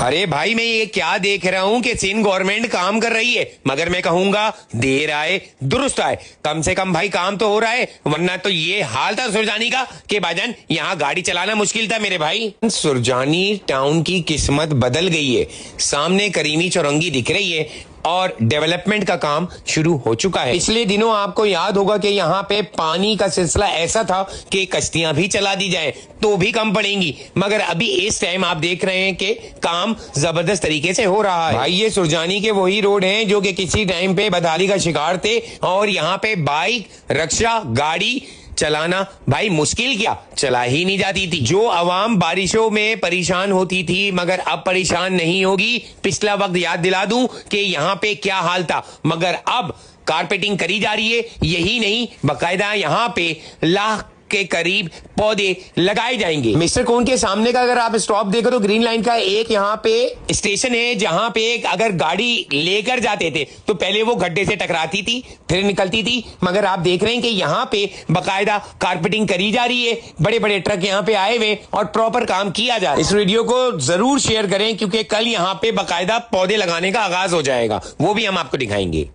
अरे भाई, मैं ये क्या देख रहा हूँ कि सिंध गवर्नमेंट काम कर रही है, मगर मैं कहूंगा देर आए दुरुस्त आए। कम से कम भाई काम तो हो रहा है, वरना तो ये हाल था सुरजानी का कि भाईजान यहाँ गाड़ी चलाना मुश्किल था मेरे भाई। सुरजानी टाउन की किस्मत बदल गई है। सामने करीमी चौरंगी दिख रही है और डेवलपमेंट का काम शुरू हो चुका है। पिछले दिनों आपको याद होगा कि यहाँ पे पानी का सिलसिला ऐसा था कि कश्तियां भी चला दी जाए तो भी कम पड़ेंगी, मगर अभी इस टाइम आप देख रहे हैं कि काम जबरदस्त तरीके से हो रहा है। भाई, ये सुरजानी के वही रोड हैं जो कि किसी टाइम पे बदहाली का शिकार थे, और यहाँ पे बाइक, रिक्शा, गाड़ी चलाना भाई मुश्किल क्या, चला ही नहीं जाती थी। जो आवाम बारिशों में परेशान होती थी, मगर अब परेशान नहीं होगी। पिछला वक्त याद दिला दूं कि यहाँ पे क्या हाल था, मगर अब कारपेटिंग करी जा रही है। यही नहीं, बकायदा यहाँ पे लाख के करीब पौधे लगाए जाएंगे। मिस्टर कोन के सामने का अगर आप स्टॉप देखो तो ग्रीन लाइन का एक यहाँ पे स्टेशन है, जहां पे अगर गाड़ी लेकर जाते थे तो पहले वो गड्ढे से टकराती थी फिर निकलती थी, मगर आप देख रहे हैं कि यहाँ पे बकायदा कारपेटिंग करी जा रही है। बड़े बड़े ट्रक यहाँ पे आए हुए और प्रॉपर काम किया जा रहा है। इस वीडियो को जरूर शेयर करें, क्योंकि कल यहाँ पे बकायदा पौधे लगाने का आगाज हो जाएगा, वो भी हम आपको दिखाएंगे।